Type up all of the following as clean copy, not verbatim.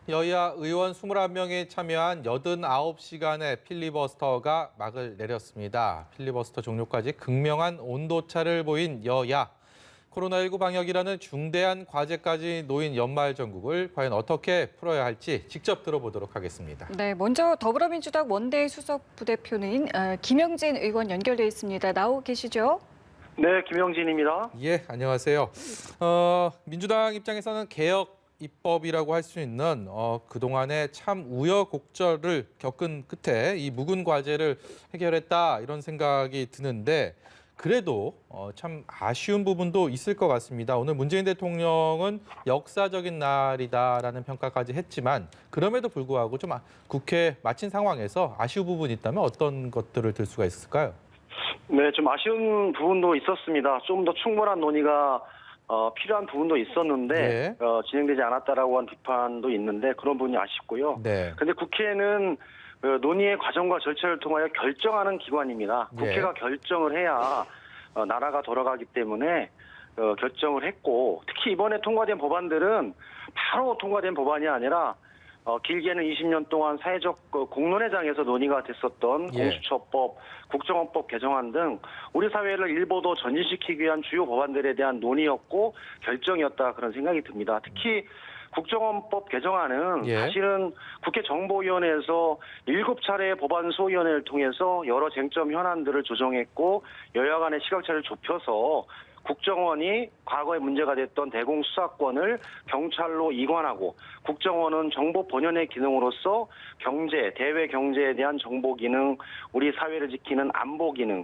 여야 의원 21명이 참여한 89시간의 필리버스터가 막을 내렸습니다. 필리버스터 종료까지 극명한 온도차를 보인 여야. 코로나19 방역이라는 중대한 과제까지 놓인 연말 정국을 과연 어떻게 풀어야 할지 직접 들어보도록 하겠습니다. 네, 먼저 더불어민주당 원내의 수석 부대표는 김영진 의원 연결돼 있습니다. 나오고 계시죠? 네, 김영진입니다. 예, 안녕하세요. 민주당 입장에서는 개혁 입법이라고 할 수 있는 그동안의 참 우여곡절을 겪은 끝에 이 묵은 과제를 해결했다 이런 생각이 드는데 그래도 참 아쉬운 부분도 있을 것 같습니다. 오늘 문재인 대통령은 역사적인 날이다라는 평가까지 했지만 그럼에도 불구하고 좀 국회 마친 상황에서 아쉬운 부분이 있다면 어떤 것들을 들 수가 있을까요? 네, 좀 아쉬운 부분도 있었습니다. 좀 더 충분한 논의가 필요한 부분도 있었는데 진행되지 않았다라고 한 비판도 있는데 그런 부분이 아쉽고요. 네. 근데 국회는 논의의 과정과 절차를 통하여 결정하는 기관입니다. 국회가 결정을 해야 나라가 돌아가기 때문에 결정을 했고 특히 이번에 통과된 법안들은 바로 통과된 법안이 아니라 길게는 20년 동안 사회적 공론회장에서 논의가 됐었던 공수처법, 국정원법 개정안 등 우리 사회를 일보도 전진시키기 위한 주요 법안들에 대한 논의였고 결정이었다 그런 생각이 듭니다. 특히 국정원법 개정안은 사실은 국회 정보위원회에서 7차례 법안 소위원회를 통해서 여러 쟁점 현안들을 조정했고 여야 간의 시각차를 좁혀서 국정원이 과거에 문제가 됐던 대공수사권을 경찰로 이관하고 국정원은 정보 본연의 기능으로서 경제, 대외 경제에 대한 정보 기능, 우리 사회를 지키는 안보 기능,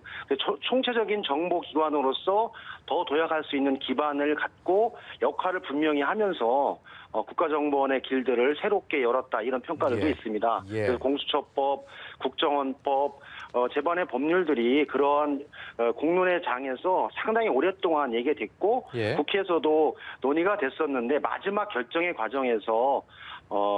총체적인 정보 기관으로서 더 도약할 수 있는 기반을 갖고 역할을 분명히 하면서 국가정보원의 길들을 새롭게 열었다 이런 평가들도 있습니다. 그래서 공수처법, 국정원법, 제반의 법률들이 그러한 공론의 장에서 상당히 오랫동안 얘기됐고 국회에서도 논의가 됐었는데 마지막 결정의 과정에서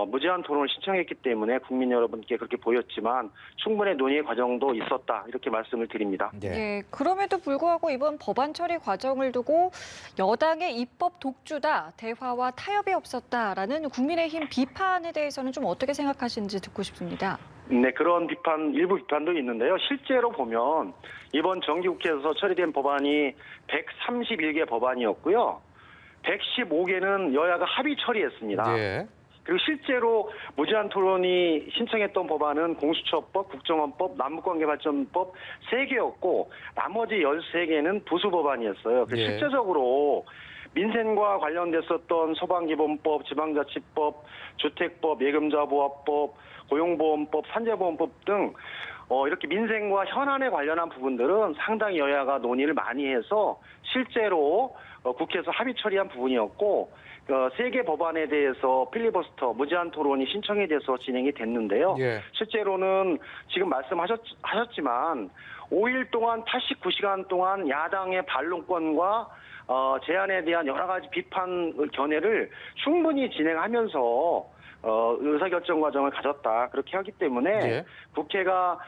무제한 토론을 신청했기 때문에 국민 여러분께 그렇게 보였지만 충분히 논의의 과정도 있었다 이렇게 말씀을 드립니다. 네, 그럼에도 불구하고 이번 법안 처리 과정을 두고 여당의 입법 독주다, 대화와 타협이 없었다라는 국민의힘 비판에 대해서는 좀 어떻게 생각하시는지 듣고 싶습니다. 네, 그런 일부 비판도 있는데요. 실제로 보면 이번 정기국회에서 처리된 법안이 131개 법안이었고요. 115개는 여야가 합의 처리했습니다. 그리고 실제로 무제한 토론이 신청했던 법안은 공수처법, 국정원법, 남북관계발전법 3개였고 나머지 13개는 부수 법안이었어요. 실제적으로 민생과 관련됐었던 소방기본법, 지방자치법, 주택법, 예금자보호법, 고용보험법, 산재보험법 등 이렇게 민생과 현안에 관련한 부분들은 상당히 여야가 논의를 많이 해서 실제로 국회에서 합의 처리한 부분이었고 3개 법안에 대해서 필리버스터, 무제한 토론이 신청이 돼서 진행이 됐는데요. 실제로는 지금 말씀하셨지만 5일 동안 89시간 동안 야당의 반론권과 제안에 대한 여러 가지 비판 견해를 충분히 진행하면서 의사결정 과정을 가졌다. 그렇게 하기 때문에 국회가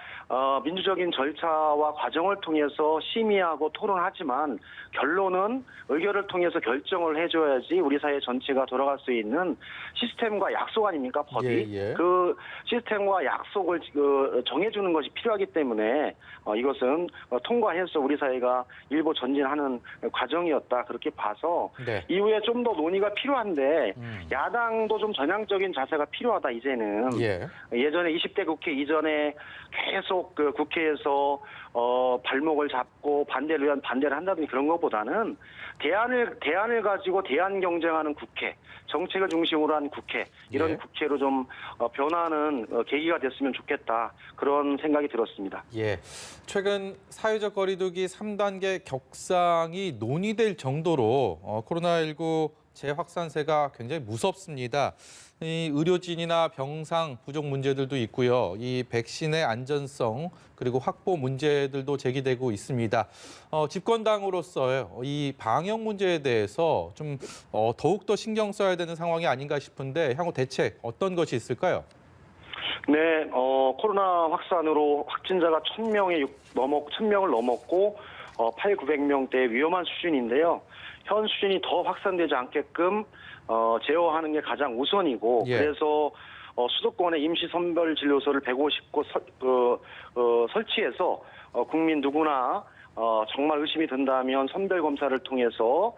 민주적인 절차와 과정을 통해서 심의하고 토론하지만 결론은 의결을 통해서 결정을 해줘야지 우리 사회 전체가 돌아갈 수 있는 시스템과 약속 아닙니까? 법이. 그 시스템과 약속을 정해주는 것이 필요하기 때문에 이것은 통과해서 우리 사회가 일부 전진하는 과정이었다. 그렇게 봐서 이후에 좀 더 논의가 필요한데 야당도 좀 전향적인 자세가 필요하다. 이제는 예전에 20대 국회 이전에 계속 그 국회에서 발목을 잡고 반대를 위한 반대를 한다든지 그런 것보다는 대안을 가지고 대안 경쟁하는 국회, 정책을 중심으로 한 국회 이런 국회로 좀 변화하는 계기가 됐으면 좋겠다 그런 생각이 들었습니다. 최근 사회적 거리두기 3단계 격상이 논의될 정도로 코로나19 재확산세가 굉장히 무섭습니다. 이 의료진이나 병상 부족 문제들도 있고요. 이 백신의 안전성 그리고 확보 문제들도 제기되고 있습니다. 집권당으로서 이 방역 문제에 대해서 좀 더욱더 신경 써야 되는 상황이 아닌가 싶은데 향후 대책 어떤 것이 있을까요? 네, 코로나 확산으로 확진자가 1,000명을 넘었고 8,900명대 위험한 수준인데요. 현 수준이 더 확산되지 않게끔 제어하는 게 가장 우선이고 예. 그래서 수도권에 임시 선별 진료소를 150곳 설치해서 국민 누구나 정말 의심이 든다면 선별 검사를 통해서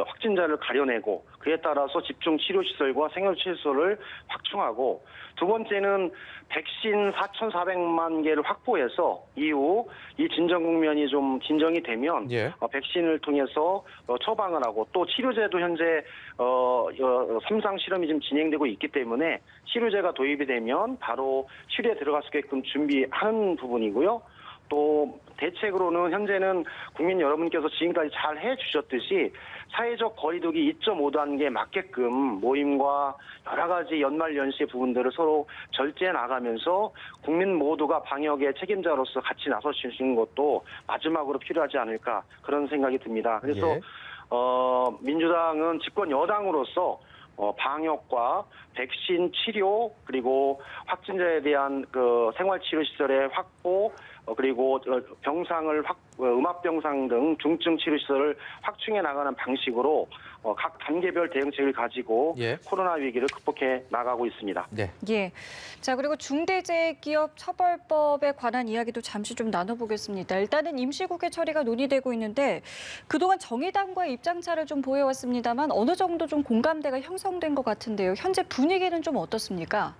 확진자를 가려내고 그에 따라서 집중 치료 시설과 생활 시설을 확충하고 두 번째는 백신 4,400만 개를 확보해서 이후 이 진정 국면이 좀 진정이 되면 예. 백신을 통해서 처방을 하고 또 치료제도 현재 3상 실험이 지금 진행되고 있기 때문에 치료제가 도입이 되면 바로 치료에 들어갈 수 있게끔 준비하는 부분이고요. 또 대책으로는 현재는 국민 여러분께서 지금까지 잘 해주셨듯이 사회적 거리두기 2.5단계 맞게끔 모임과 여러 가지 연말연시의 부분들을 서로 절제해 나가면서 국민 모두가 방역의 책임자로서 같이 나서주시는 것도 마지막으로 필요하지 않을까 그런 생각이 듭니다. 그래서 예. 민주당은 집권 여당으로서 방역과 백신 치료 그리고 확진자에 대한 그 생활치료시설의 확보 그리고 병상을 음압병상 등 중증 치료시설을 확충해 나가는 방식으로 각 단계별 대응책을 가지고 예. 코로나 위기를 극복해 나가고 있습니다. 네. 예. 자, 그리고 중대재해기업 처벌법에 관한 이야기도 잠시 좀 나눠보겠습니다. 일단은 임시국회 처리가 논의되고 있는데 그동안 정의당과의 입장차를 좀 보여왔습니다만 어느 정도 좀 공감대가 형성된 것 같은데요. 현재 분위기는 좀 어떻습니까?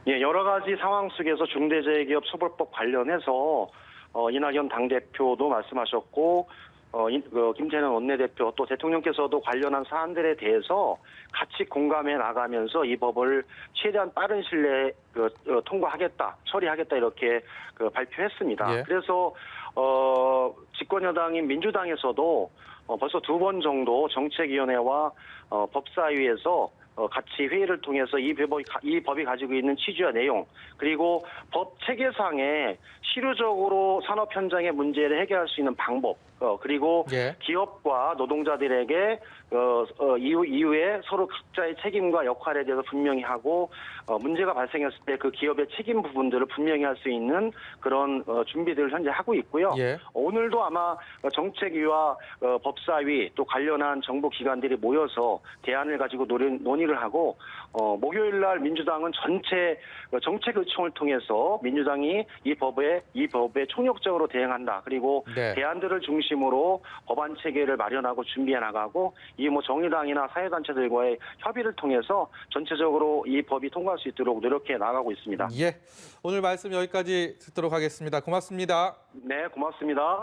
예, 여러 가지 상황 속에서 중대재해기업 처벌법 관련해서 이낙연 당대표도 말씀하셨고 김태년 원내대표 또 대통령께서도 관련한 사안들에 대해서 같이 공감해 나가면서 이 법을 최대한 빠른 시일 내에 통과하겠다, 처리하겠다 이렇게 발표했습니다. 예. 그래서 집권 여당인 민주당에서도 벌써 2번 정도 정책위원회와 법사위에서 같이 회의를 통해서 이 법이 가지고 있는 취지와 내용 그리고 법 체계상에 실효적으로 산업 현장의 문제를 해결할 수 있는 방법 그리고 예. 기업과 노동자들에게 이후에 서로 각자의 책임과 역할에 대해서 분명히 하고 문제가 발생했을 때 그 기업의 책임 부분들을 분명히 할 수 있는 그런 준비들을 현재 하고 있고요. 예. 오늘도 아마 정책위와 법사위 또 관련한 정부 기관들이 모여서 대안을 가지고 논의를 하고 목요일 날 민주당은 전체 정책 의총을 통해서 민주당이 이 법에 총력적으로 대응한다. 그리고 네. 대안들을 중심으로 법안 체계를 마련하고 준비해 나가고 이 정의당이나 사회단체들과의 협의를 통해서 전체적으로 이 법이 통과할 수 있도록 노력해 나가고 있습니다. 예. 오늘 말씀 여기까지 듣도록 하겠습니다. 고맙습니다. 네, 고맙습니다.